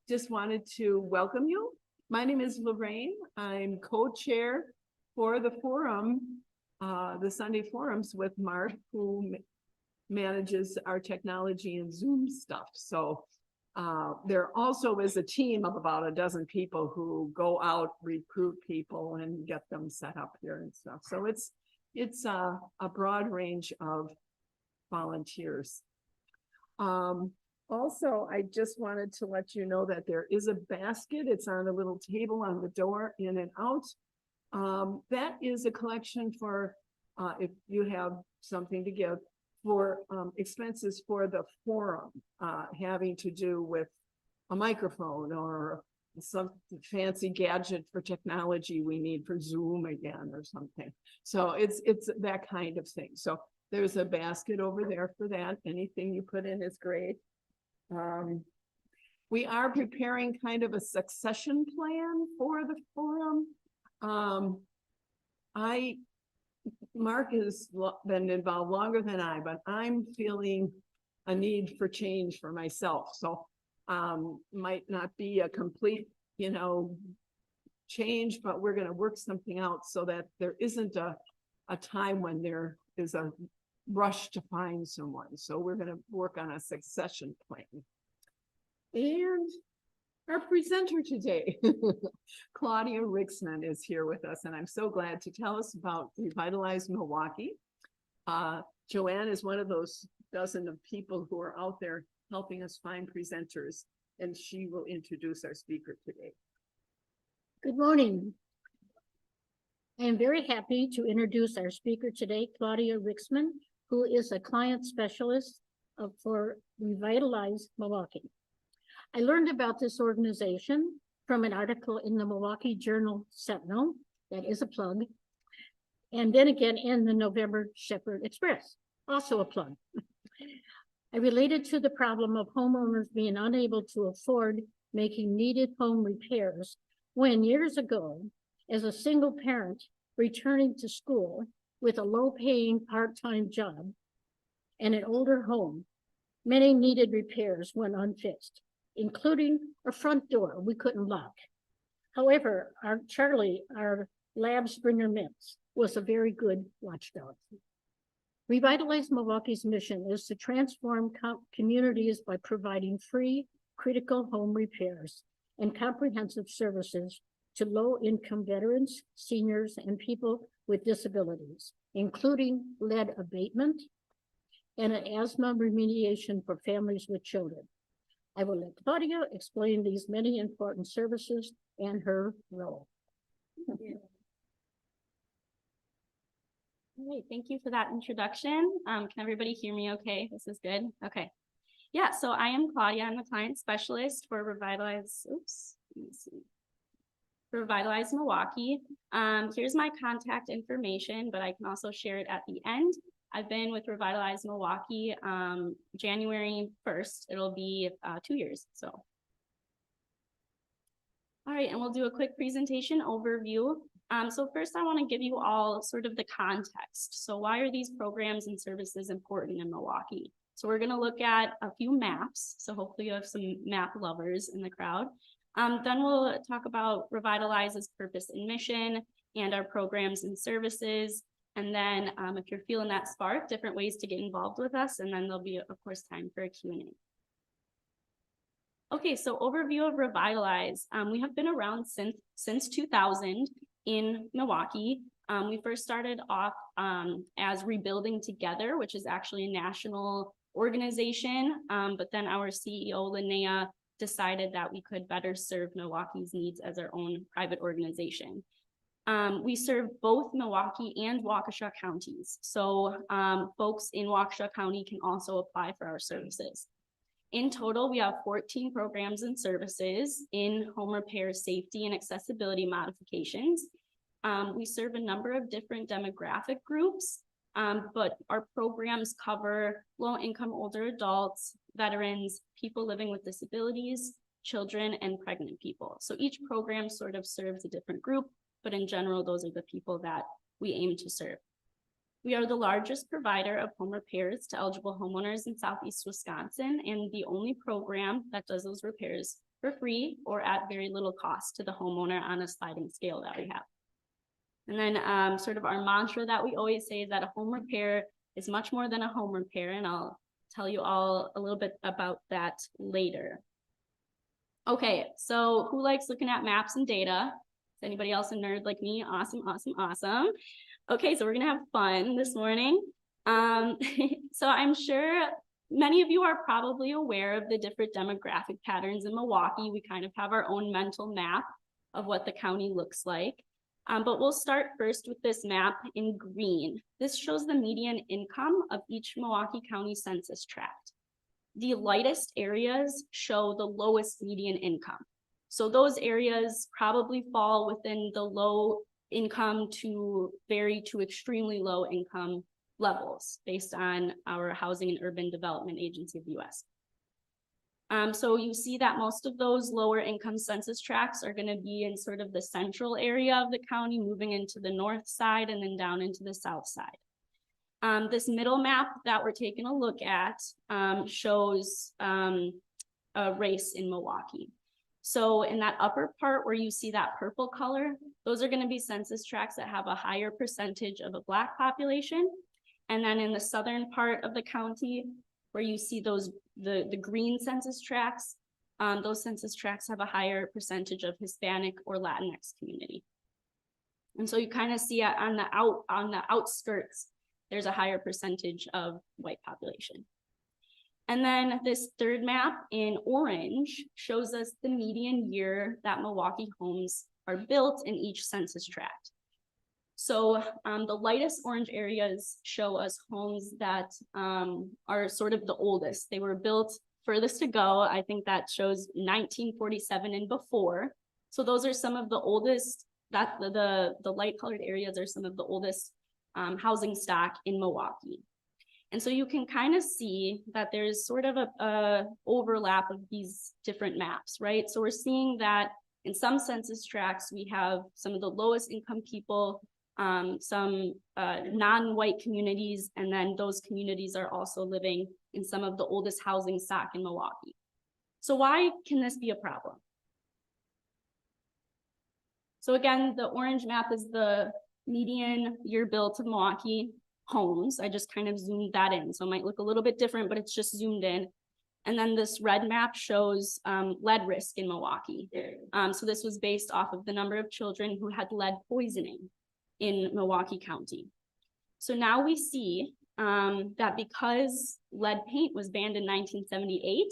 just wanted to welcome you. My name is Lorraine. I'm co-chair for the forum, the Sunday forums with Mark, who manages our technology and Zoom stuff. So there also is a team of about a dozen people who go out, recruit people, and get them set up here and stuff. So it's a broad range of volunteers. Also, I just wanted to let you know that there is a basket. It's on a little table on the door, in and out. That is a collection for, if you have something to give, for expenses for the forum, having to do with a microphone or some fancy gadget for technology we need for Zoom again or something. So it's that kind of thing. So there's a basket over there for that. Anything you put in is great. We are preparing kind of a succession plan for the forum. Mark has been involved longer than I, but I'm feeling a need for change for myself. So might not be a complete, change, but we're going to work something out so that there isn't a time when there is a rush to find someone. So we're going to work on a succession plan. And our presenter today, Klaudia Rixmann, is here with us, and I'm so glad to tell us about Revitalize Milwaukee. Joanne is one of those dozen of people who are out there helping us find presenters, and she will introduce our speaker today. Good morning. I am very happy to introduce our speaker today, Klaudia Rixmann, who is a client specialist for Revitalize Milwaukee. I learned about this organization from an article in the Milwaukee Journal Sentinel, that is a plug, and then again in the November Shepherd Express, also a plug. I related to the problem of homeowners being unable to afford making needed home repairs when years ago, as a single parent returning to school with a low-paying part-time job and an older home, many needed repairs when unfixed, including a front door we couldn't lock. However, our Charlie, our lab Springer Mix, was a very good watchdog. Revitalize Milwaukee's mission is to transform communities by providing free, critical home repairs and comprehensive services to low-income veterans, seniors, and people with disabilities, including lead abatement and an asthma remediation for families with children. I will let Klaudia explain these many important services and her role. All right, thank you for that introduction. Can everybody hear me okay? This is good. Okay. Yeah, so I am Klaudia. I'm the client specialist for Revitalize Milwaukee. Here's my contact information, but I can also share it at the end. I've been with Revitalize Milwaukee January 1st. It'll be 2 years. So, all right, and we'll do a quick presentation overview. So first I want to give you all sort of the context. So why are these programs and services important in Milwaukee? So we're going to look at a few maps. So hopefully you have some map lovers in the crowd. Then we'll talk about Revitalize's purpose and mission and our programs and services. And then if you're feeling that spark, different ways to get involved with us. And then there'll be, of course, time for a Q&A. Okay, so overview of Revitalize. We have been around since 2000 in Milwaukee. We first started off as Rebuilding Together, which is actually a national organization. But then our CEO, Linnea, decided that we could better serve Milwaukee's needs as our own private organization. We serve both Milwaukee and Waukesha counties. So folks in Waukesha County can also apply for our services. In total, we have 14 programs and services in home repair, safety, and accessibility modifications. We serve a number of different demographic groups, but our programs cover low-income older adults, veterans, people living with disabilities, children, and pregnant people. So each program sort of serves a different group, but in general, those are the people that we aim to serve. We are the largest provider of home repairs to eligible homeowners in Southeast Wisconsin, and the only program that does those repairs for free or at very little cost to the homeowner on a sliding scale that we have. And then sort of our mantra that we always say is that a home repair is much more than a home repair, and I'll tell you all a little bit about that later. Okay, so who likes looking at maps and data? Is anybody else a nerd like me? Awesome, awesome, awesome. Okay, so we're gonna have fun this morning. So I'm sure many of you are probably aware of the different demographic patterns in Milwaukee. We kind of have our own mental map of what the county looks like. But we'll start first with this map in green. This shows the median income of each Milwaukee County census tract. The lightest areas show the lowest median income. So those areas probably fall within the low income to very to extremely low income levels based on our Housing and Urban Development Agency of the US. So you see that most of those lower income census tracts are going to be in sort of the central area of the county, moving into the north side and then down into the south side. This middle map that we're taking a look at shows a race in Milwaukee. So in that upper part where you see that purple color, those are going to be census tracts that have a higher percentage of a Black population. And then in the southern part of the county, where you see those the green census tracts, those census tracts have a higher percentage of Hispanic or Latinx community. And so you kind of see on the outskirts, there's a higher percentage of white population. And then this third map in orange shows us the median year that Milwaukee homes are built in each census tract. So the lightest orange areas show us homes that are sort of the oldest. They were built furthest to go. I think that shows 1947 and before. So those are some of the oldest, that the light colored areas are some of the oldest housing stock in Milwaukee. And so you can kind of see that there's sort of a overlap of these different maps, right? So we're seeing that in some census tracts, we have some of the lowest income people, some non-white communities, and then those communities are also living in some of the oldest housing stock in Milwaukee. So why can this be a problem? So again, the orange map is the median year built of Milwaukee homes. I just kind of zoomed that in. So it might look a little bit different, but it's just zoomed in. And then this red map shows lead risk in Milwaukee. So this was based off of the number of children who had lead poisoning in Milwaukee County. So now we see that because lead paint was banned in 1978,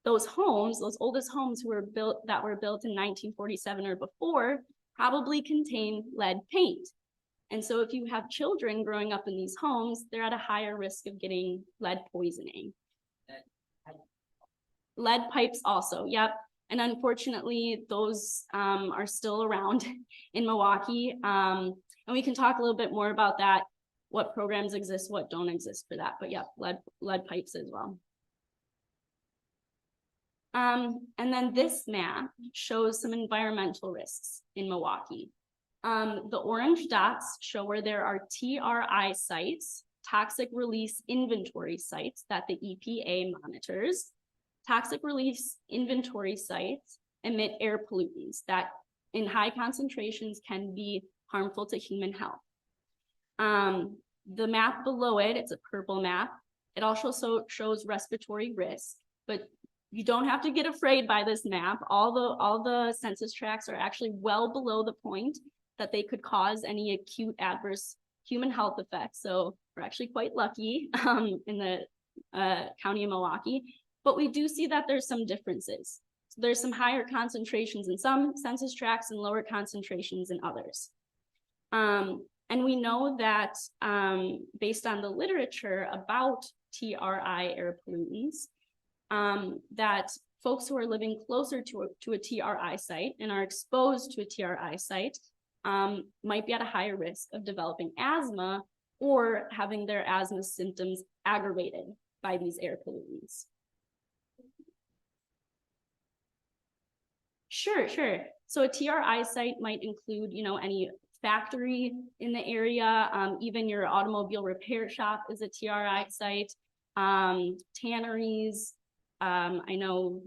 those homes, those oldest homes that were built in 1947 or before, probably contain lead paint. And so if you have children growing up in these homes, they're at a higher risk of getting lead poisoning. Lead pipes also, yep. And unfortunately, those are still around in Milwaukee. And we can talk a little bit more about that, what programs exist, what don't exist for that. But yeah, lead pipes as well. And then this map shows some environmental risks in Milwaukee. The orange dots show where there are TRI sites, toxic release inventory sites that the EPA monitors. Toxic release inventory sites emit air pollutants that in high concentrations can be harmful to human health. The map below it, it's a purple map. It also shows respiratory risk, but you don't have to get afraid by this map. All the census tracts are actually well below the point that they could cause any acute adverse human health effects. So we're actually quite lucky in the county of Milwaukee, but we do see that there's some differences. So there's some higher concentrations in some census tracts and lower concentrations in others. And we know that based on the literature about TRI air pollutants, that folks who are living closer to a TRI site and are exposed to a TRI site might be at a higher risk of developing asthma or having their asthma symptoms aggravated by these air pollutants. Sure. So a TRI site might include, any factory in the area, even your automobile repair shop is a TRI site, tanneries. I know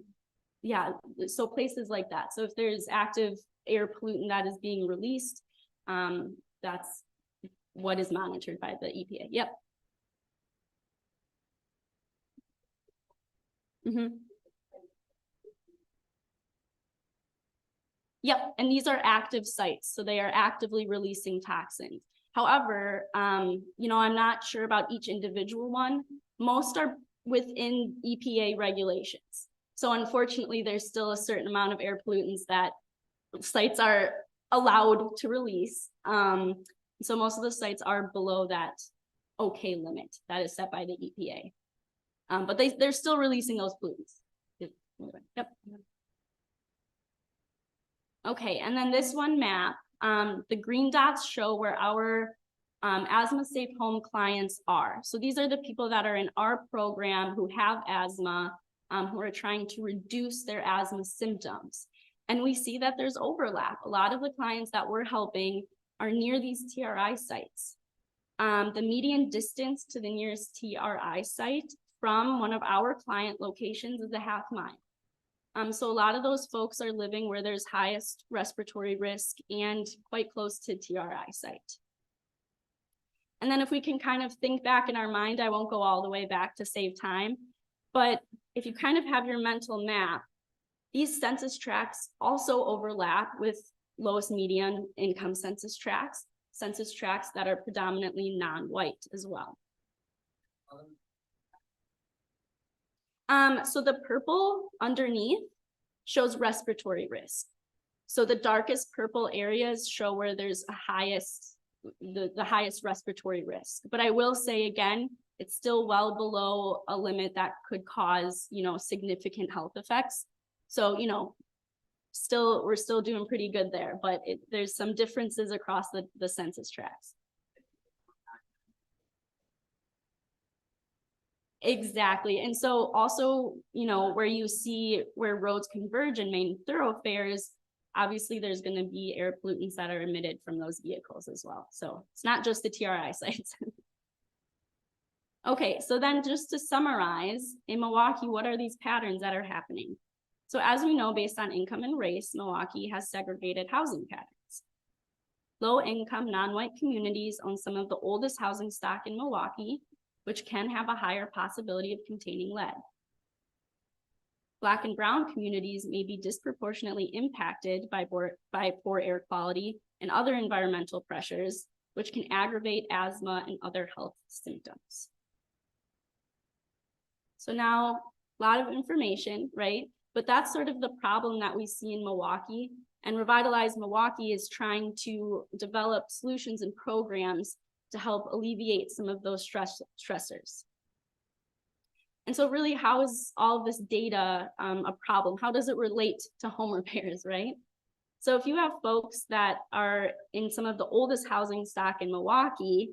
yeah, so places like that. So if there's active air pollutant that is being released, that's what is monitored by the EPA. Yep. Yep, and these are active sites, so they are actively releasing toxins. However, you know, I'm not sure about each individual one. Most are within EPA regulations. So unfortunately, there's still a certain amount of air pollutants that sites are allowed to release. So most of the sites are below that okay limit that is set by the EPA. But they're still releasing those pollutants. Yep. Okay, and then this one map, the green dots show where our asthma safe home clients are. So these are the people that are in our program who have asthma, who are trying to reduce their asthma symptoms. And we see that there's overlap. A lot of the clients that we're helping are near these TRI sites. The median distance to the nearest TRI site from one of our client locations is a half mile. So a lot of those folks are living where there's highest respiratory risk and quite close to TRI site. And then if we can kind of think back in our mind, I won't go all the way back to save time, but if you kind of have your mental map, these census tracts also overlap with lowest median income census tracts that are predominantly non-white as well. So the purple underneath shows respiratory risk. So the darkest purple areas show where there's the highest respiratory risk. But I will say again, it's still well below a limit that could cause, you know, significant health effects. So, you know, we're still doing pretty good there, but there's some differences across the census tracts. Exactly. And so also, you know, where you see where roads converge in main thoroughfares, obviously there's going to be air pollutants that are emitted from those vehicles as well. So it's not just the TRI sites. Okay, so then just to summarize, in Milwaukee, what are these patterns that are happening? So as we know, based on income and race, Milwaukee has segregated housing patterns. Low-income, non-white communities own some of the oldest housing stock in Milwaukee, which can have a higher possibility of containing lead. Black and brown communities may be disproportionately impacted by poor air quality and other environmental pressures, which can aggravate asthma and other health symptoms. So now, a lot of information, right? But that's sort of the problem that we see in Milwaukee. And Revitalize Milwaukee is trying to develop solutions and programs to help alleviate some of those stressors. And so really, how is all of this data a problem? How does it relate to home repairs, right? So if you have folks that are in some of the oldest housing stock in Milwaukee,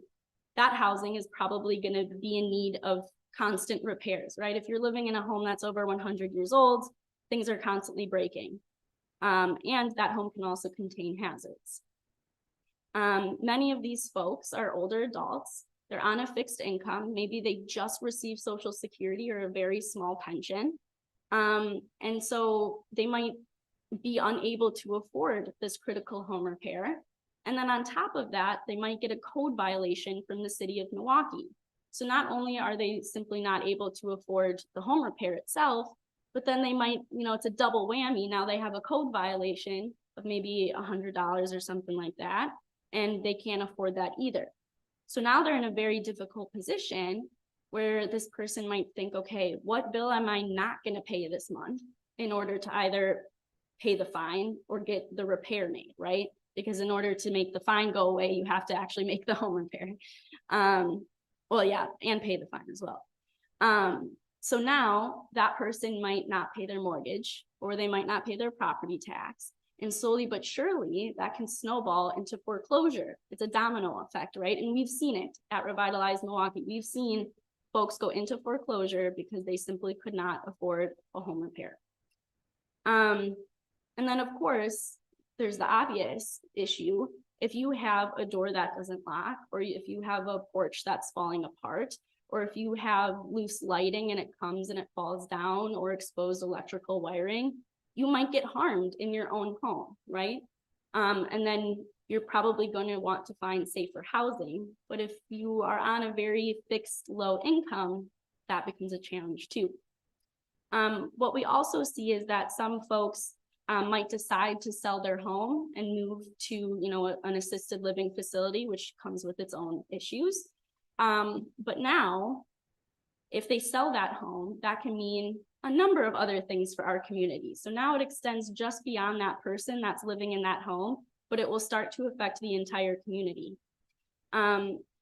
that housing is probably going to be in need of constant repairs, right? If you're living in a home that's over 100 years old, things are constantly breaking. And that home can also contain hazards. Many of these folks are older adults. They're on a fixed income. Maybe they just received Social Security or a very small pension. And so they might be unable to afford this critical home repair. And then on top of that, they might get a code violation from the city of Milwaukee. So not only are they simply not able to afford the home repair itself, but then they might, you know, it's a double whammy. Now they have a code violation of maybe $100 or something like that, and they can't afford that either. So now they're in a very difficult position where this person might think, okay, what bill am I not going to pay this month in order to either pay the fine or get the repair made, right? Because in order to make the fine go away, you have to actually make the home repair. Well, yeah, and pay the fine as well. So now that person might not pay their mortgage, or they might not pay their property tax. And slowly but surely that can snowball into foreclosure. It's a domino effect, right? And we've seen it at Revitalize Milwaukee. We've seen folks go into foreclosure because they simply could not afford a home repair. And then of course, there's the obvious issue. If you have a door that doesn't lock, or if you have a porch that's falling apart, or if you have loose lighting and it comes and it falls down, or exposed electrical wiring, you might get harmed in your own home, right? And then you're probably going to want to find safer housing. But if you are on a very fixed low income, that becomes a challenge too. What we also see is that some folks might decide to sell their home and move to, an assisted living facility, which comes with its own issues. But now, if they sell that home, that can mean a number of other things for our community. So now it extends just beyond that person that's living in that home, but it will start to affect the entire community.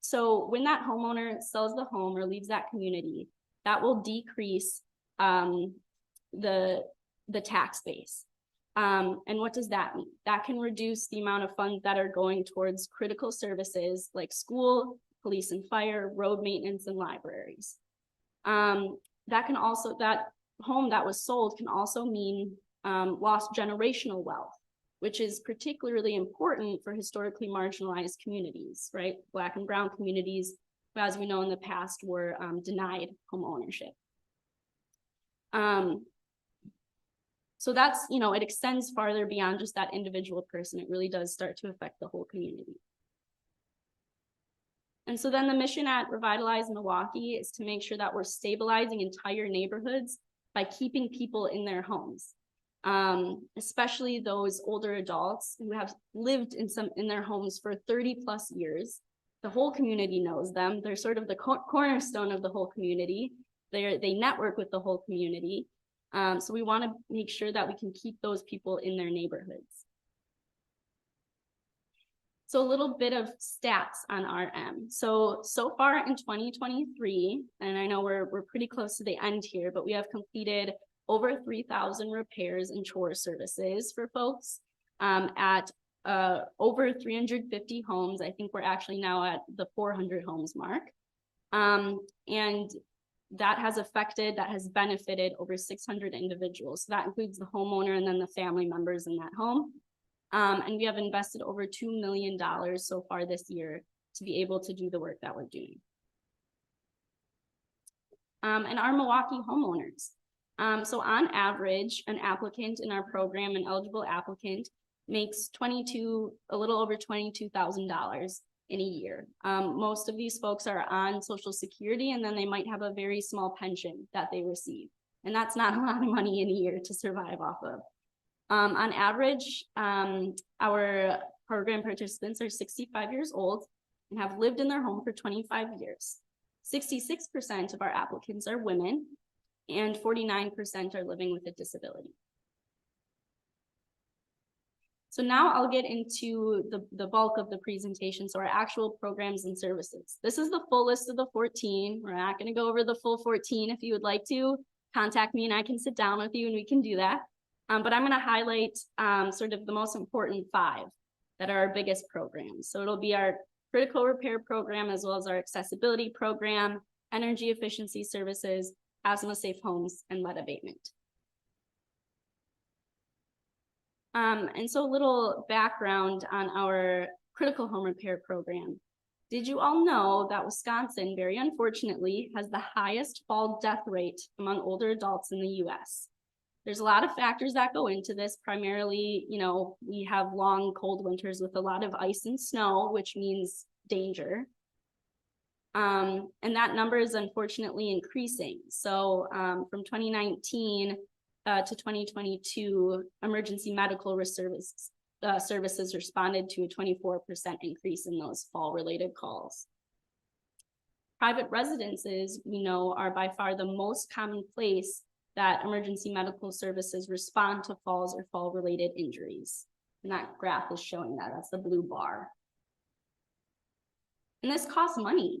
So when that homeowner sells the home or leaves that community, that will decrease the tax base. And what does that mean? That can reduce the amount of funds that are going towards critical services like school, police and fire, road maintenance, and libraries. That home that was sold can also mean lost generational wealth, which is particularly important for historically marginalized communities, right? Black and brown communities, who, as we know in the past, were denied home ownership. So that's, it extends farther beyond just that individual person. It really does start to affect the whole community. And so then the mission at Revitalize Milwaukee is to make sure that we're stabilizing entire neighborhoods by keeping people in their homes, especially those older adults who have lived in their homes for 30+ years. The whole community knows them. They're sort of the cornerstone of the whole community. They network with the whole community. So we want to make sure that we can keep those people in their neighborhoods. So a little bit of stats on RM. So far in 2023, and I know we're pretty close to the end here, but we have completed over 3,000 repairs and chore services for folks at over 350 homes. I think we're actually now at the 400 homes mark. And that has benefited over 600 individuals. So that includes the homeowner and then the family members in that home. And we have invested over $2 million so far this year to be able to do the work that we're doing. And our Milwaukee homeowners. So on average, an applicant in our program, an eligible applicant, makes a little over $22,000 in a year. Most of these folks are on Social Security, and then they might have a very small pension that they receive. And that's not a lot of money in a year to survive off of. On average, our program participants are 65 years old and have lived in their home for 25 years. 66% of our applicants are women, and 49% are living with a disability. So now I'll get into the bulk of the presentation, so our actual programs and services. This is the full list of the 14. We're not going to go over the full 14. If you would like to, contact me and I can sit down with you and we can do that. But I'm going to highlight sort of the most important 5 that are our biggest programs. So it'll be our critical repair program, as well as our accessibility program, energy efficiency services, Asthma Safe Homes, and Lead Abatement. And so a little background on our critical home repair program. Did you all know that Wisconsin, very unfortunately, has the highest fall death rate among older adults in the US? There's a lot of factors that go into this. Primarily, we have long, cold winters with a lot of ice and snow, which means danger. And that number is unfortunately increasing. So from 2019 to 2022, emergency medical services responded to a 24% increase in those fall-related calls. Private residences, we know, are by far the most common place that emergency medical services respond to falls or fall-related injuries. And that graph is showing that. That's the blue bar. And this costs money.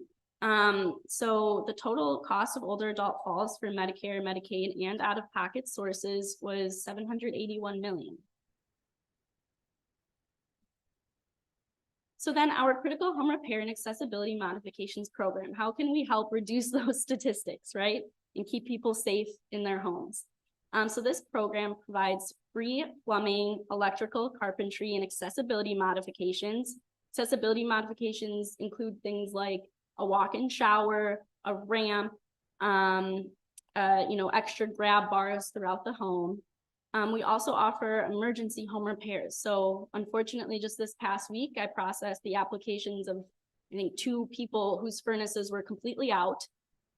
So the total cost of older adult falls for Medicare, Medicaid, and out-of-pocket sources was $781 million. So then our critical home repair and accessibility modifications program, how can we help reduce those statistics, right? And keep people safe in their homes. So this program provides free plumbing, electrical, carpentry, and accessibility modifications. Accessibility modifications include things like a walk-in shower, a ramp, you know, extra grab bars throughout the home. We also offer emergency home repairs. So unfortunately, just this past week, I processed the applications of, I think, 2 people whose furnaces were completely out,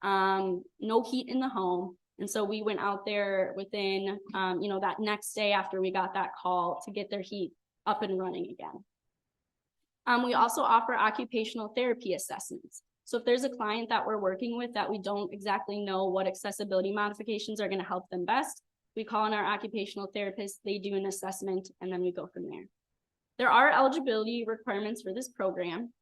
no heat in the home. And so we went out there within, you know, that next day after we got that call to get their heat up and running again. We also offer occupational therapy assessments. So if there's a client that we're working with that we don't exactly know what accessibility modifications are going to help them best, we call in our occupational therapist, they do an assessment, and then we go from there. There are eligibility requirements for this program.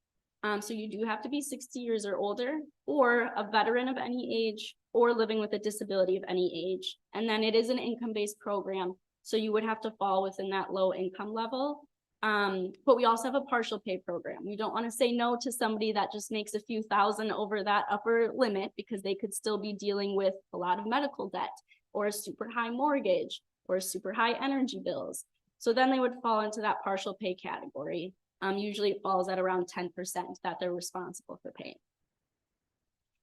So you do have to be 60 years or older, or a veteran of any age, or living with a disability of any age. And then it is an income-based program, so you would have to fall within that low income level. But we also have a partial pay program. We don't want to say no to somebody that just makes a few thousand over that upper limit, because they could still be dealing with a lot of medical debt, or a super high mortgage, or super high energy bills. So then they would fall into that partial pay category. Usually it falls at around 10% that they're responsible for paying.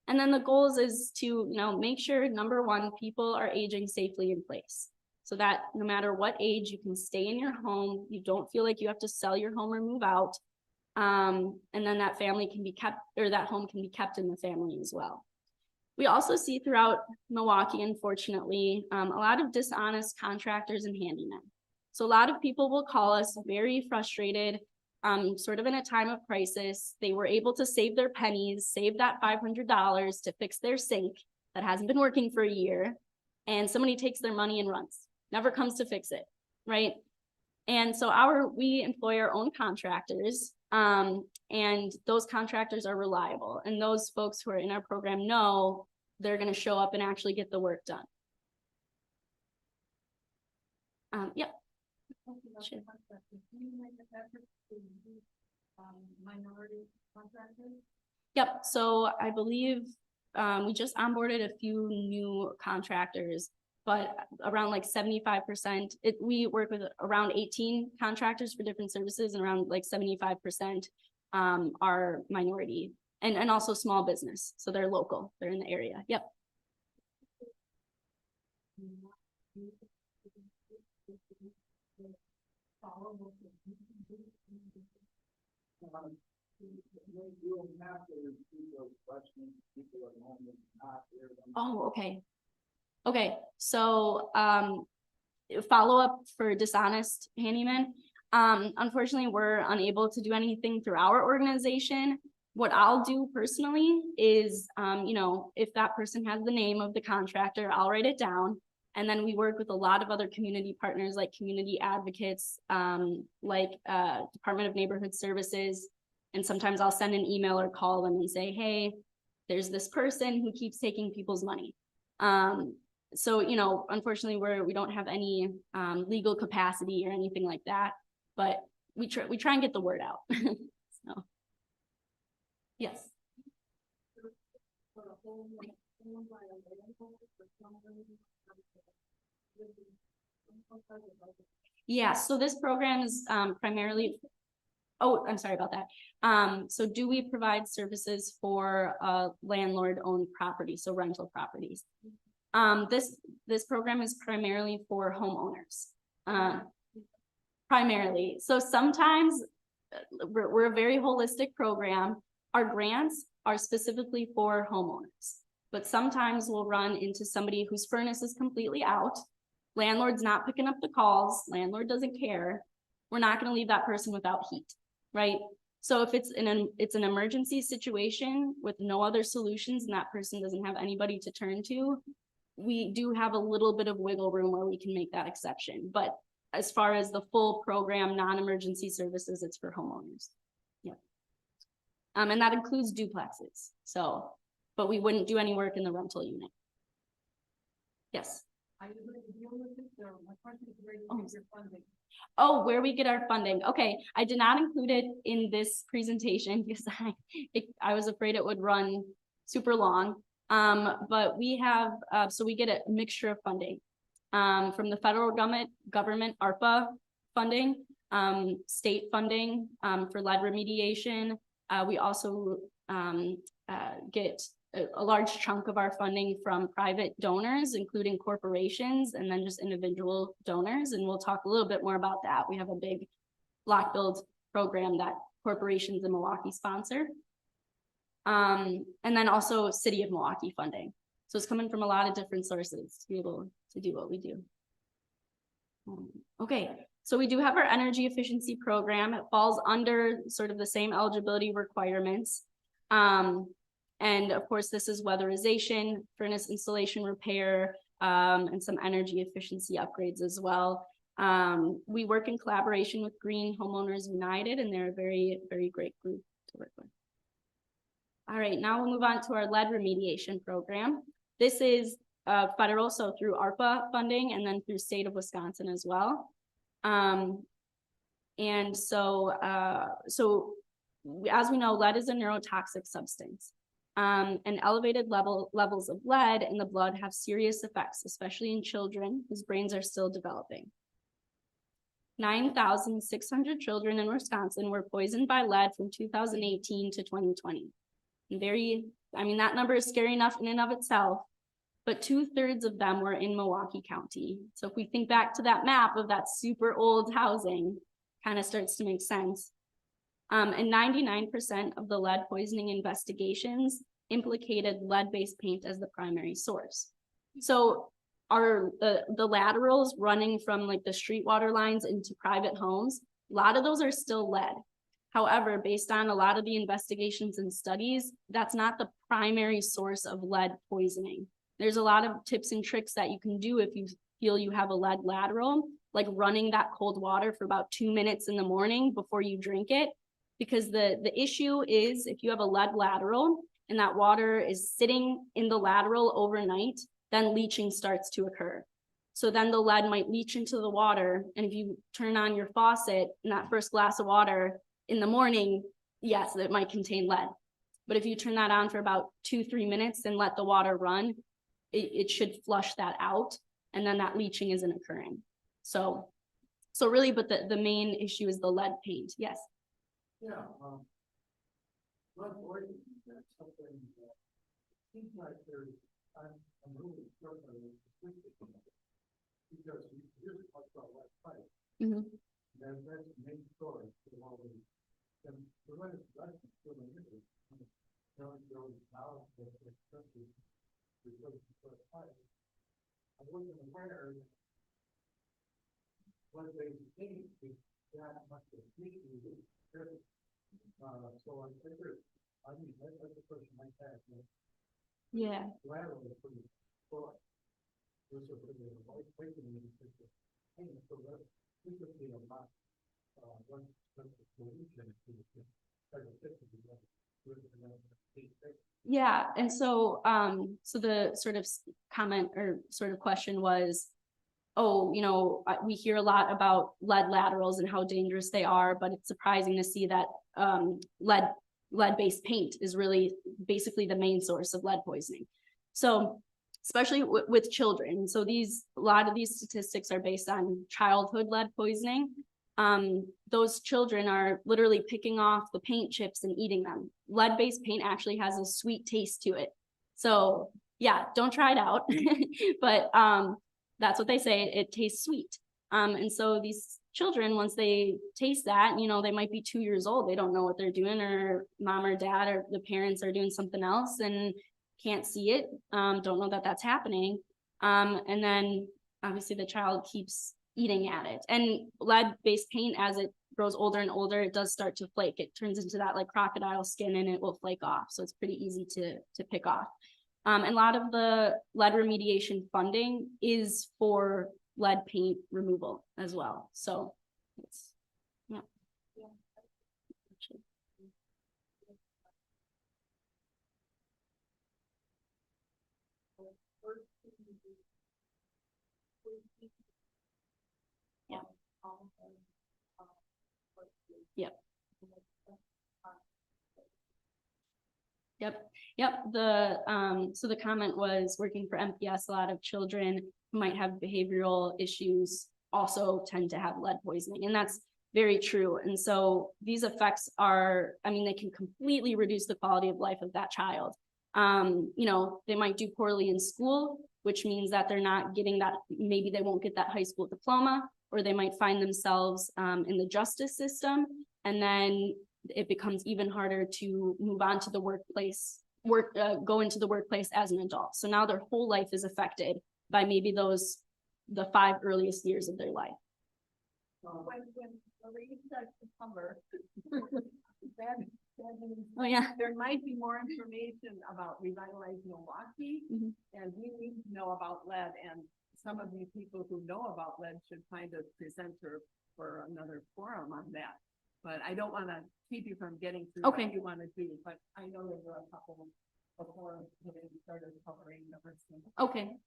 And then the goals is to, you know, make sure, number one, people are aging safely in place, so that no matter what age, you can stay in your home. You don't feel like you have to sell your home or move out. And then that family can be kept, or that home can be kept in the family as well. We also see throughout Milwaukee, unfortunately, a lot of dishonest contractors and handymen. So a lot of people will call us very frustrated, sort of in a time of crisis. They were able to save their pennies, save that $500 to fix their sink that hasn't been working for a year, and somebody takes their money and runs, never comes to fix it, right? And so we employ our own contractors, and those contractors are reliable, and those folks who are in our program know they're going to show up and actually get the work done. Yep. Sure. Yep. So I believe we just onboarded a few new contractors, but around like 75%, we work with around 18 contractors for different services, and around like 75% are minority and also small business. So they're local, they're in the area. Yep. Oh, okay. Okay, so follow up for dishonest handyman. Unfortunately, we're unable to do anything through our organization. What I'll do personally is, you know, if that person has the name of the contractor, I'll write it down. And then we work with a lot of other community partners, like community advocates, like Department of Neighborhood Services. And sometimes I'll send an email or call them and say, hey, there's this person who keeps taking people's money. So, you know, unfortunately, we don't have any legal capacity or anything like that, but we try and get the word out. So, yes. Yeah, so this program is primarily, oh, I'm sorry about that. So do we provide services for landlord-owned property, so rental properties? This program is primarily for homeowners, primarily. So sometimes we're a very holistic program. Our grants are specifically for homeowners, but sometimes we'll run into somebody whose furnace is completely out. Landlord's not picking up the calls. Landlord doesn't care. We're not going to leave that person without heat, right? So if it's an emergency situation with no other solutions and that person doesn't have anybody to turn to, we do have a little bit of wiggle room where we can make that exception. But as far as the full program, non-emergency services, it's for homeowners. Yeah. And that includes duplexes. So, but we wouldn't do any work in the rental unit. Yes. Oh, where we get our funding. Okay, I did not include it in this presentation because I was afraid it would run super long. But we have, so we get a mixture of funding from the federal government ARPA funding, state funding for lead remediation. We also get a large chunk of our funding from private donors, including corporations, and then just individual donors. And we'll talk a little bit more about that. We have a big block build program that corporations in Milwaukee sponsor. And then also City of Milwaukee funding. So it's coming from a lot of different sources to be able to do what we do. Okay, so we do have our energy efficiency program. It falls under sort of the same eligibility requirements. And of course, this is weatherization, furnace installation repair, and some energy efficiency upgrades as well. We work in collaboration with Green Homeowners United, and they're a very, very great group to work with. All right, now we'll move on to our lead remediation program. This is federal, so through ARPA funding and then through state of Wisconsin as well. And so as we know, lead is a neurotoxic substance. And elevated levels of lead in the blood have serious effects, especially in children whose brains are still developing. 9,600 children in Wisconsin were poisoned by lead from 2018 to 2020. I mean, that number is scary enough in and of itself, but 2/3 of them were in Milwaukee County. So if we think back to that map of that super old housing, kind of starts to make sense. And 99% of the lead poisoning investigations implicated lead-based paint as the primary source. So are the laterals running from like the street water lines into private homes, a lot of those are still lead. However, based on a lot of the investigations and studies, that's not the primary source of lead poisoning. There's a lot of tips and tricks that you can do if you feel you have a lead lateral, like running that cold water for about 2 minutes in the morning before you drink it. Because the issue is if you have a lead lateral and that water is sitting in the lateral overnight, then leaching starts to occur. So then the lead might leach into the water. And if you turn on your faucet and that first glass of water in the morning, yes, it might contain lead. But if you turn that on for about 2-3 minutes and let the water run, it should flush that out. And then that leaching isn't occurring. So really, but the main issue is the lead paint. Yes. Yeah, lead poisoning, that's something that seems like there's, I'm really struggling with because we just talked about lead pipe. Mm-hmm. That's the main story for all of these. And the lead is still in it. Goes out of the country because of pipe. I wasn't aware what they think is that much of an issue. So I figured, that's the person I had. Yeah. Lateral is pretty short. This is a light weight in the picture. And so that this would be a lot, one solution to the Yeah, and so so the sort of comment or sort of question was, oh, you know, we hear a lot about lead laterals and how dangerous they are, but it's surprising to see that lead-based paint is really basically the main source of lead poisoning. So especially with children. So a lot of these statistics are based on childhood lead poisoning. Those children are literally picking off the paint chips and eating them. Lead-based paint actually has a sweet taste to it. So yeah, don't try it out, but that's what they say, it tastes sweet. And so these children, once they taste that, you know, they might be 2 years old. They don't know what they're doing, or mom or dad or the parents are doing something else and can't see it, don't know that that's happening. And then obviously the child keeps eating at it. And lead-based paint, as it grows older and older, it does start to flake. It turns into that like crocodile skin and it will flake off. So it's pretty easy to pick off. And a lot of the lead remediation funding is for lead paint removal as well. So it's, yeah. Yeah. Yep. Yep. So the comment was working for MPS, a lot of children who might have behavioral issues also tend to have lead poisoning, and that's very true. And so these effects are, I mean, they can completely reduce the quality of life of that child. You know, they might do poorly in school, which means that they're not getting that, maybe they won't get that high school diploma, or they might find themselves in the justice system. And then it becomes even harder to move on to the workplace, go into the workplace as an adult. So now their whole life is affected by maybe the 5 earliest years of their life. When Marie starts to cover, Oh, yeah. there might be more information about Revitalize Milwaukee, Mhm. and we need to know about lead, and some of these people who know about lead should find a presenter for another forum on that. But I don't want to keep you from getting through Okay. what you want to do, but I know there were a couple before we started covering the first one. Okay,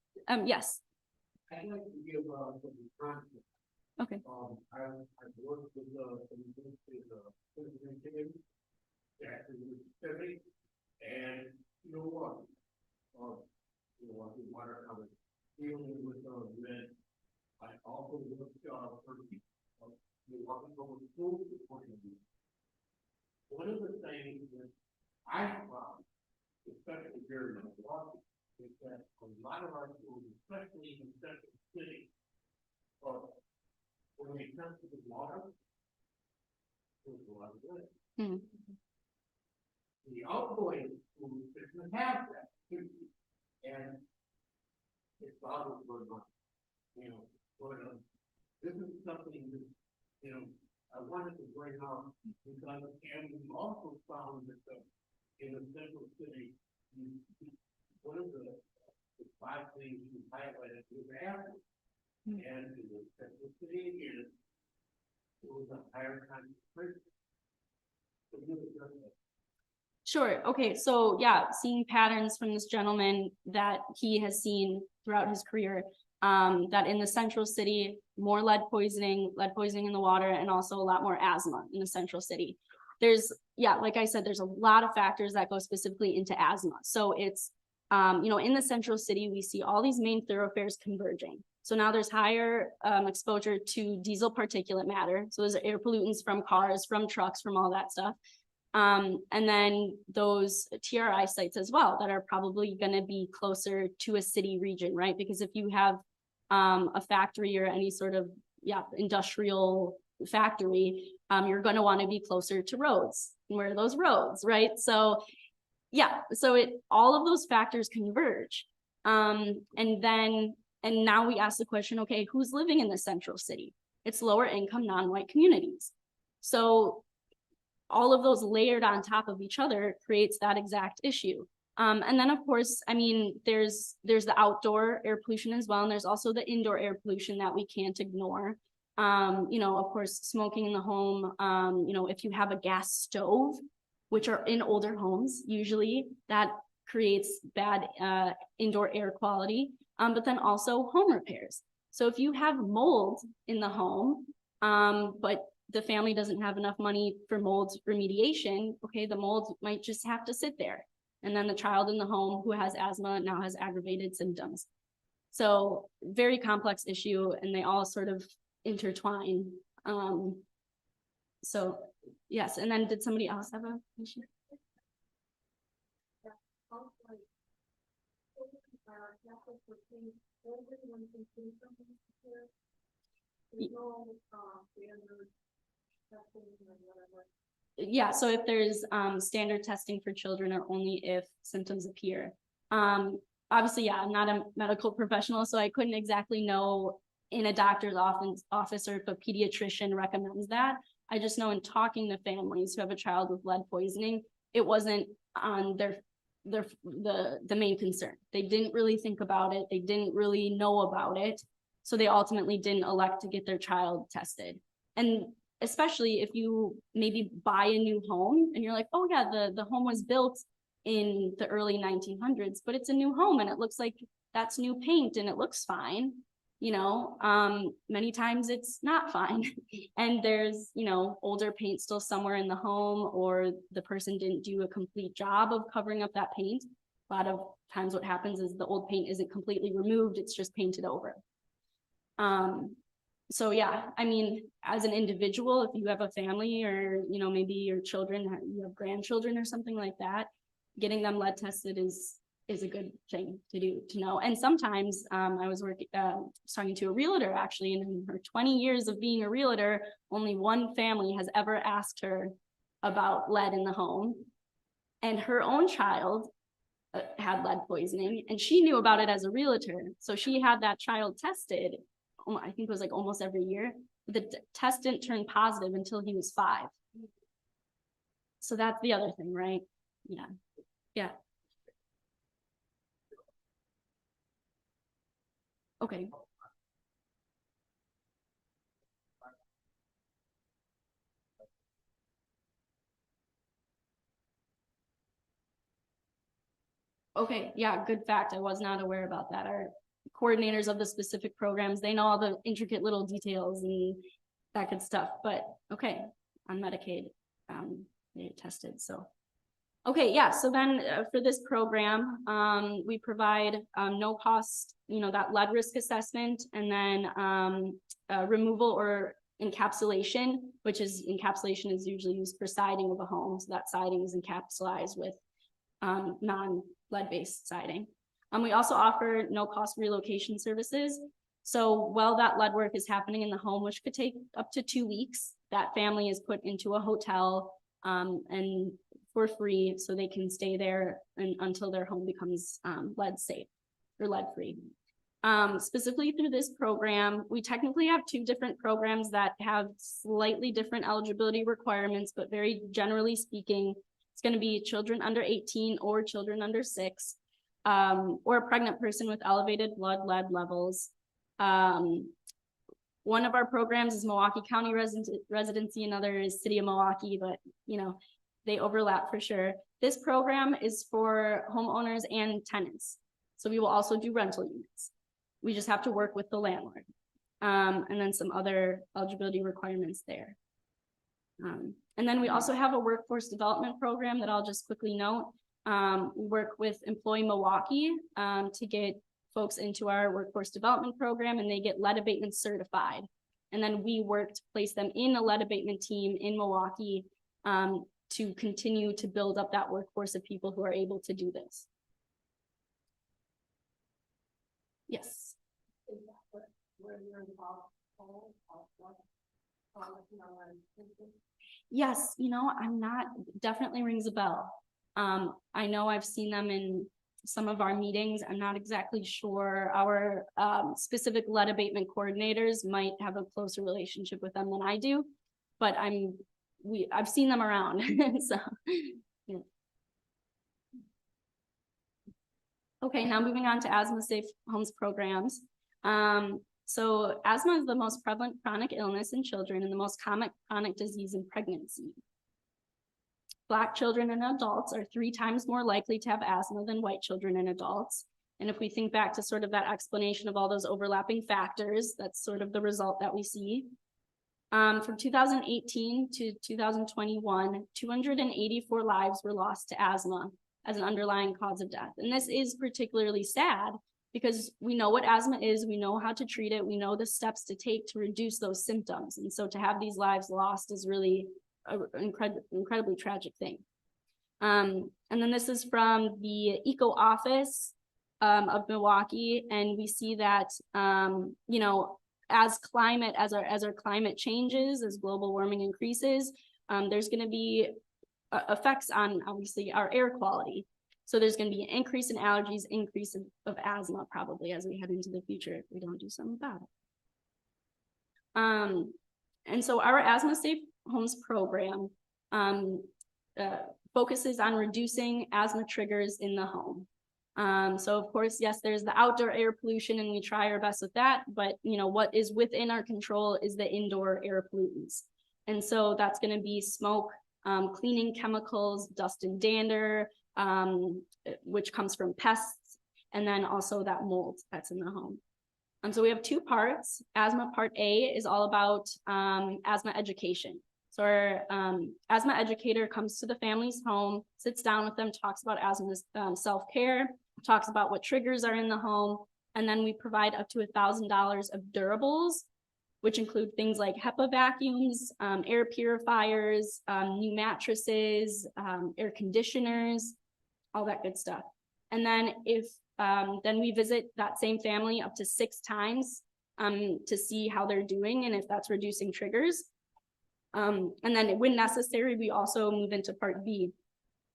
yes, I'd like to give, some context. okay, I've worked with, segregated, Pacific, and Milwaukee. Milwaukee water covered, dealing with, lead. I also worked, for, Milwaukee Public Schools. One of the things that I found, especially here in Milwaukee, is that a lot of our schools, especially in central city, when it comes to the water, there's a lot of lead. Mhm. The outgoing schools doesn't have that, and it's bothers very much, but, this is something that, I wanted to bring up, because, and we also found that, in the central city, one of the 5 things you highlighted was Apple. And in the central city again, it was a higher concentration. So you address that. sure. Okay, so yeah, seeing patterns from this gentleman that he has seen throughout his career, that in the central city, more lead poisoning in the water, and also a lot more asthma in the central city. There's, yeah, like I said, there's a lot of factors that go specifically into asthma. So it's, in the central city, we see all these main thoroughfares converging. So now there's higher exposure to diesel particulate matter. So those are air pollutants from cars, from trucks, from all that stuff. And then those TRI sites as well that are probably going to be closer to a city region, right? Because if you have a factory or any sort of industrial factory, you're going to want to be closer to roads. And where are those roads, right? So yeah, so all of those factors converge. And now we ask the question, okay, who's living in the central city? It's lower income, non-white communities. So all of those layered on top of each other creates that exact issue. And then of course, I mean, there's the outdoor air pollution as well. And there's also the indoor air pollution that we can't ignore. Of course, smoking in the home, if you have a gas stove, which are in older homes, usually that creates bad indoor air quality, but then also home repairs. So if you have mold in the home, but the family doesn't have enough money for mold remediation, okay, the mold might just have to sit there. And then the child in the home who has asthma now has aggravated symptoms. So very complex issue, and they all sort of intertwine. So yes, and then did somebody else have a issue? Yeah, so if there's standard testing for children, or only if symptoms appear. Obviously, yeah, I'm not a medical professional, so I couldn't exactly know in a doctor's office or if a pediatrician recommends that. I just know in talking to families who have a child with lead poisoning, it wasn't on the main concern. They didn't really think about it. They didn't really know about it. So they ultimately didn't elect to get their child tested. And especially if you maybe buy a new home and you're like, oh yeah, the home was built in the early 1900s, but it's a new home and it looks like that's new paint and it looks fine. Many times it's not fine. And there's, older paint still somewhere in the home, or the person didn't do a complete job of covering up that paint. A lot of times what happens is the old paint isn't completely removed, it's just painted over. So yeah, I mean, as an individual, if you have a family or, maybe your children, you have grandchildren or something like that, getting them lead tested is a good thing to know. And sometimes I was talking to a realtor actually, and in her 20 years of being a realtor, only one family has ever asked her about lead in the home. And her own child had lead poisoning, and she knew about it as a realtor. So she had that child tested, I think it was like almost every year. The test didn't turn positive until he was 5. So that's the other thing, right? Yeah. Yeah. Okay. Okay, yeah, good fact. I was not aware about that. Our coordinators of the specific programs, they know all the intricate little details and that good stuff. But okay, on Medicaid, they tested. So, okay, yeah. So then for this program, we provide no cost, that lead risk assessment, and then removal or encapsulation, encapsulation is usually used for siding of a home. So that siding is encapsulated with non-lead-based siding. We also offer no-cost relocation services. So while that lead work is happening in the home, which could take up to 2 weeks, that family is put into a hotel and for free, so they can stay there until their home becomes lead safe or lead free. Specifically through this program, we technically have 2 different programs that have slightly different eligibility requirements, but very generally speaking, it's going to be children under 18 or children under 6, or a pregnant person with elevated blood lead levels. One of our programs is Milwaukee County residency, another is City of Milwaukee, but they overlap for sure. This program is for homeowners and tenants. So we will also do rental units. We just have to work with the landlord. And then some other eligibility requirements there. And then we also have a workforce development program that I'll just quickly note. We work with Employee Milwaukee to get folks into our workforce development program, and they get lead abatement certified. And then we work to place them in a lead abatement team in Milwaukee to continue to build up that workforce of people who are able to do this. Yes. Yes, I'm not, definitely rings a bell. I know I've seen them in some of our meetings. I'm not exactly sure. Our specific lead abatement coordinators might have a closer relationship with them than I do, but I've seen them around. So, yeah. Okay, now moving on to Asthma Safe Homes programs. So asthma is the most prevalent chronic illness in children and the most common chronic disease in pregnancy. Black children and adults are 3 times more likely to have asthma than white children and adults. And if we think back to sort of that explanation of all those overlapping factors, that's sort of the result that we see. From 2018 to 2021, 284 lives were lost to asthma as an underlying cause of death. And this is particularly sad because we know what asthma is, we know how to treat it, we know the steps to take to reduce those symptoms. And so to have these lives lost is really an incredibly tragic thing. And then this is from the Eco Office of Milwaukee, and we see that as our climate changes, as global warming increases, there's going to be effects on obviously our air quality. So there's going to be an increase in allergies, increase of asthma probably as we head into the future if we don't do something about it. And so our Asthma Safe Homes program focuses on reducing asthma triggers in the home. So of course, yes, there's the outdoor air pollution and we try our best with that, but what is within our control is the indoor air pollutants. And so that's going to be smoke, cleaning chemicals, dust and dander, which comes from pests, and then also that mold that's in the home. So we have 2 parts. Asthma Part A is all about asthma education. So our asthma educator comes to the family's home, sits down with them, talks about asthma self-care, talks about what triggers are in the home, and then we provide up to $1,000 of durables, which include things like HEPA vacuums, air purifiers, new mattresses, air conditioners, all that good stuff. And then if, then we visit that same family up to 6 times to see how they're doing and if that's reducing triggers. And then when necessary, we also move into part B,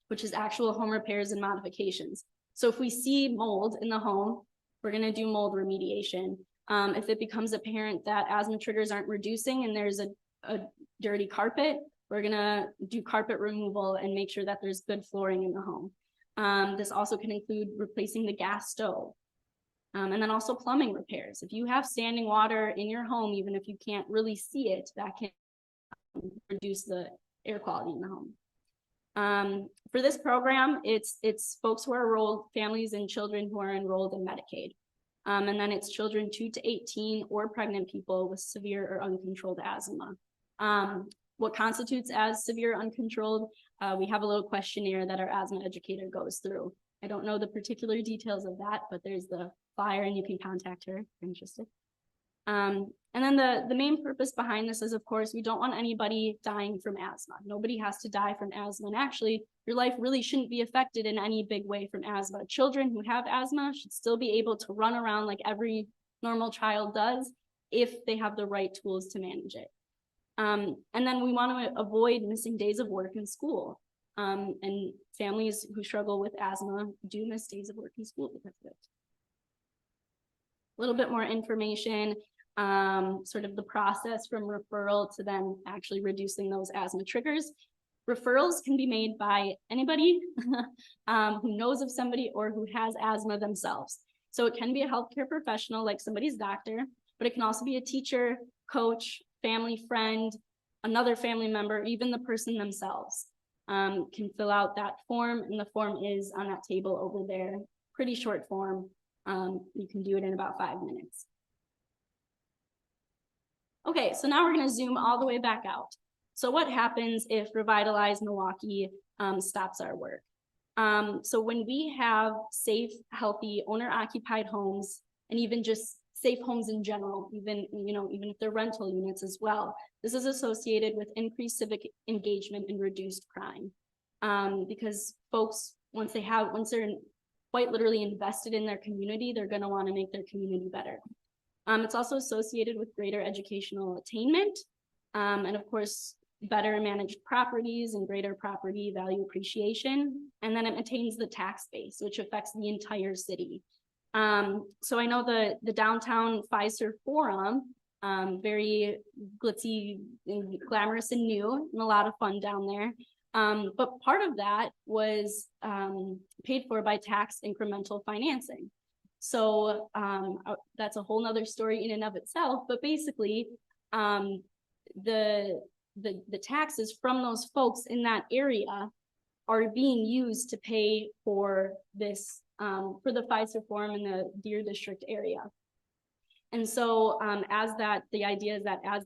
which is actual home repairs and modifications. So if we see mold in the home, we're gonna do mold remediation. If it becomes apparent that asthma triggers aren't reducing and there's a dirty carpet, we're gonna do carpet removal and make sure that there's good flooring in the home. This also can include replacing the gas stove. And then also plumbing repairs. If you have standing water in your home, even if you can't really see it, that can reduce the air quality in the home. For this program, it's folks who are enrolled, families and children who are enrolled in Medicaid. And then it's children 2 to 18 or pregnant people with severe or uncontrolled asthma. What constitutes as severe uncontrolled? We have a little questionnaire that our asthma educator goes through. I don't know the particular details of that, but there's the flyer and you can contact her if you're interested. And then the main purpose behind this is, of course, we don't want anybody dying from asthma. Nobody has to die from asthma. And actually, your life really shouldn't be affected in any big way from asthma. Children who have asthma should still be able to run around like every normal child does if they have the right tools to manage it. And then we want to avoid missing days of work in school. And families who struggle with asthma do miss days of work in school because of it. A little bit more information, sort of the process from referral to then actually reducing those asthma triggers. Referrals can be made by anybody who knows of somebody or who has asthma themselves. So it can be a healthcare professional like somebody's doctor, but it can also be a teacher, coach, family friend, another family member, even the person themselves can fill out that form, and the form is on that table over there. Pretty short form. You can do it in about 5 minutes. Okay, so now we're going to zoom all the way back out. So what happens if Revitalize Milwaukee stops our work? So when we have safe, healthy, owner-occupied homes, and even just safe homes in general, even if they're rental units as well, this is associated with increased civic engagement and reduced crime. Because folks, once they're quite literally invested in their community, they're going to want to make their community better. It's also associated with greater educational attainment, and of course, better managed properties and greater property value appreciation. And then it maintains the tax base, which affects the entire city. So I know the downtown Pfizer Forum, very glitzy and glamorous and new, and a lot of fun down there. But part of that was paid for by tax incremental financing. So that's a whole nother story in and of itself, but basically the taxes from those folks in that area are being used to pay for this, for the Pfizer Forum in the Deer District area. And so the idea is that as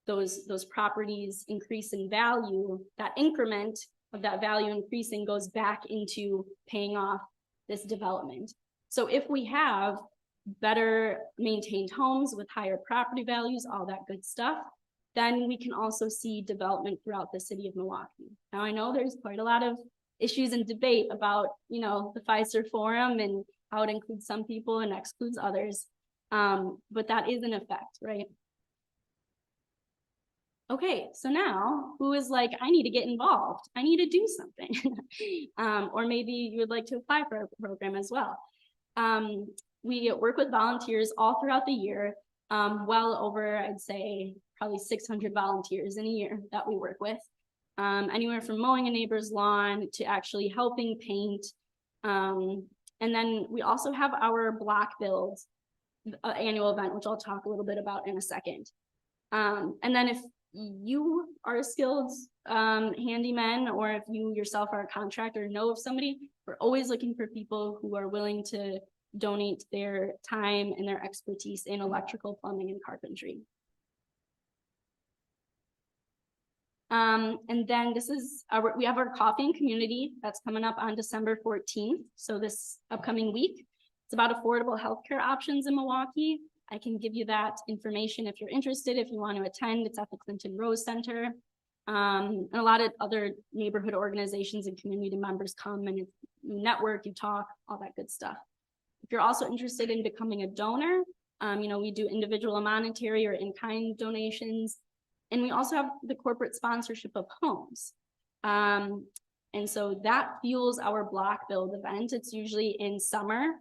those properties increase in value, that increment of that value increasing goes back into paying off this development. So if we have better maintained homes with higher property values, all that good stuff, then we can also see development throughout the city of Milwaukee. Now, I know there's quite a lot of issues and debate about, the Pfizer Forum and how it includes some people and excludes others, but that is an effect, right? Okay, so now who is like, I need to get involved. I need to do something. Or maybe you would like to apply for a program as well. We work with volunteers all throughout the year, well over, I'd say, probably 600 volunteers in a year that we work with. Anywhere from mowing a neighbor's lawn to actually helping paint. And then we also have our block build annual event, which I'll talk a little bit about in a second. And then if you are a skilled handyman, or if you yourself are a contractor, know of somebody, we're always looking for people who are willing to donate their time and their expertise in electrical, plumbing, and carpentry. And then we have our coffee and community that's coming up on December 14th. So this upcoming week, it's about affordable healthcare options in Milwaukee. I can give you that information if you're interested, if you want to attend. It's at the Clinton Rose Center. And a lot of other neighborhood organizations and community members come and you network, you talk, all that good stuff. If you're also interested in becoming a donor, we do individual monetary or in-kind donations. And we also have the corporate sponsorship of homes. And so that fuels our block build event. It's usually in summer.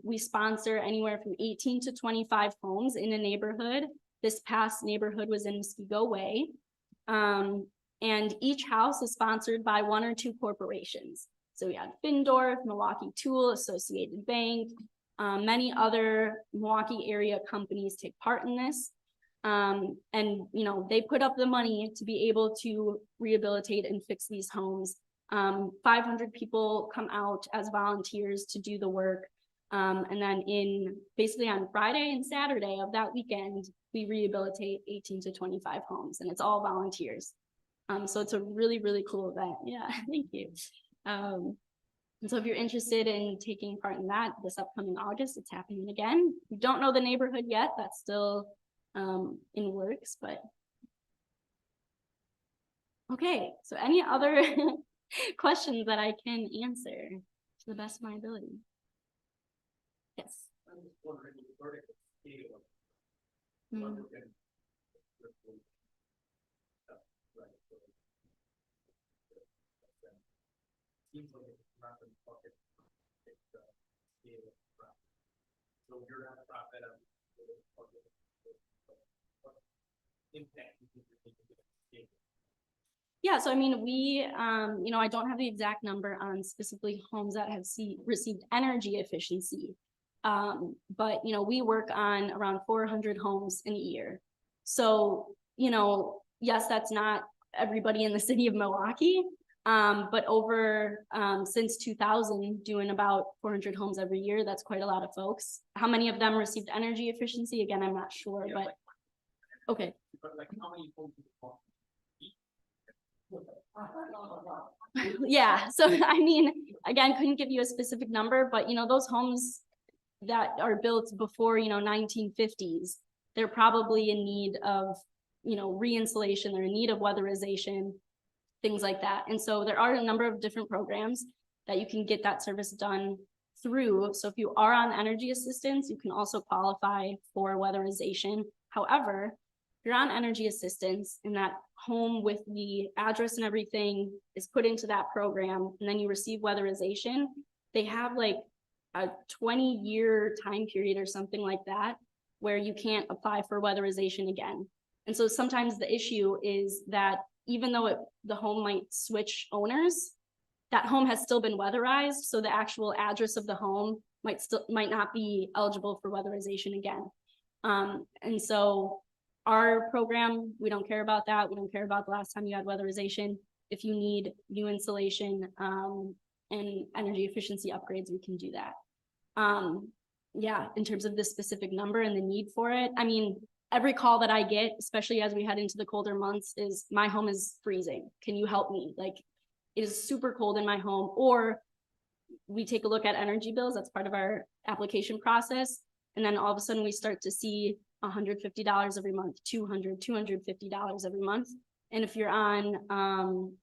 We sponsor anywhere from 18 to 25 homes in a neighborhood. This past neighborhood was in Muskego Way. And each house is sponsored by 1 or 2 corporations. So we had Findorf, Milwaukee Tool, Associated Bank, many other Milwaukee area companies take part in this. And they put up the money to be able to rehabilitate and fix these homes. 500 people come out as volunteers to do the work. And then basically on Friday and Saturday of that weekend, we rehabilitate 18 to 25 homes, and it's all volunteers. So it's a really, really cool event. Yeah, thank you. And so if you're interested in taking part in that this upcoming August, it's happening again. We don't know the neighborhood yet. That's still in works, but. Okay, so any other questions that I can answer to the best of my ability? Yes. I'm just wondering the vertical scale of seems like it's not in bucket. It's scale of profit. So you're not profit on impact you think you're taking to scale. Yeah, so I mean, we, I don't have the exact number on specifically homes that have received energy efficiency. But we work on around 400 homes in a year. So, yes, that's not everybody in the city of Milwaukee, but over since 2000, doing about 400 homes every year, that's quite a lot of folks. How many of them received energy efficiency? Again, I'm not sure, Yeah, but okay. But like how many homes do you want? Yeah, so I mean, again, couldn't give you a specific number, but those homes that are built before 1950s, they're probably in need of re-insulation, they're in need of weatherization, things like that. And so there are a number of different programs that you can get that service done through. So if you are on energy assistance, you can also qualify for weatherization. However, if you're on energy assistance and that home with the address and everything is put into that program, and then you receive weatherization, they have like a 20-year time period or something like that, where you can't apply for weatherization again. And so sometimes the issue is that even though the home might switch owners, that home has still been weatherized. So the actual address of the home might not be eligible for weatherization again. And so our program, we don't care about that. We don't care about the last time you had weatherization. If you need new insulation and energy efficiency upgrades, we can do that. Yeah, in terms of the specific number and the need for it, I mean, every call that I get, especially as we head into the colder months, is my home is freezing. Can you help me? Like, it is super cold in my home. Or we take a look at energy bills. That's part of our application process. And then all of a sudden we start to see $150 every month, $250 every month. And if you're on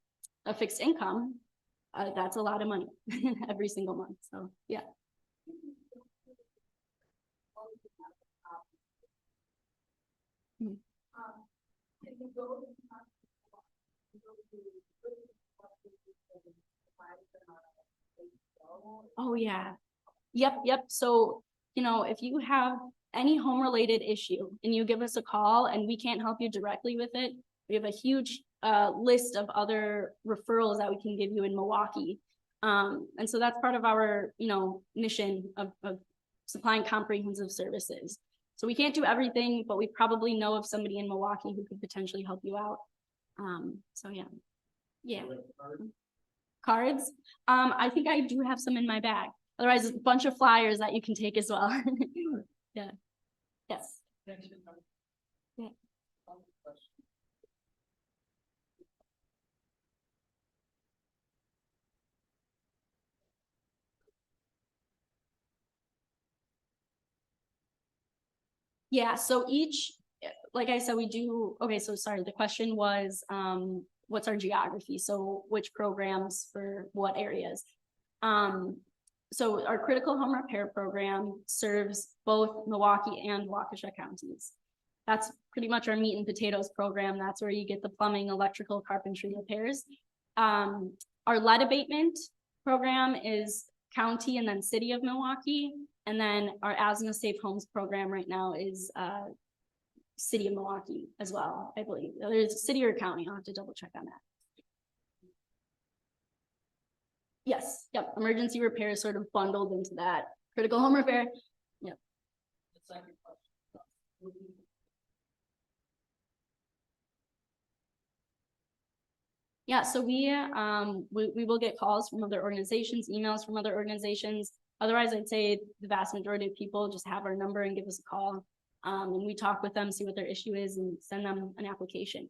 a fixed income, that's a lot of money every single month. So yeah. Oh yeah. Yep. So, if you have any home related issue and you give us a call and we can't help you directly with it, we have a huge list of other referrals that we can give you in Milwaukee. And so that's part of our, mission of supplying comprehensive services. So we can't do everything, but we probably know of somebody in Milwaukee who could potentially help you out. So yeah. Cards. I think I do have some in my bag. Otherwise, a bunch of flyers that you can take as well. Yeah. Yes. Yeah. Yeah, so like I said, we do, okay, so sorry, the question was, what's our geography? So which programs for what areas? So our critical home repair program serves both Milwaukee and Waukesha counties. That's pretty much our meat and potatoes program. That's where you get the plumbing, electrical, carpentry repairs. Our lead abatement program is county and then city of Milwaukee. And then our Asthma Safe Homes program right now is city of Milwaukee as well, I believe. There's city or county, I'll have to double check on that. Yes, yep, emergency repair is sort of bundled into that. Critical home repair, yep. The second question. Yeah, so we will get calls from other organizations, emails from other organizations. Otherwise, I'd say the vast majority of people just have our number and give us a call. And we talk with them, see what their issue is, and send them an application.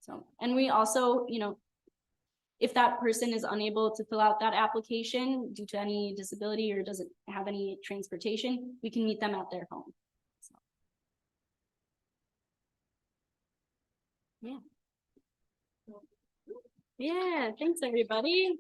So, and we also, you know, if that person is unable to fill out that application due to any disability or doesn't have any transportation, we can meet them at their home. So. Yeah. Yeah, thanks everybody.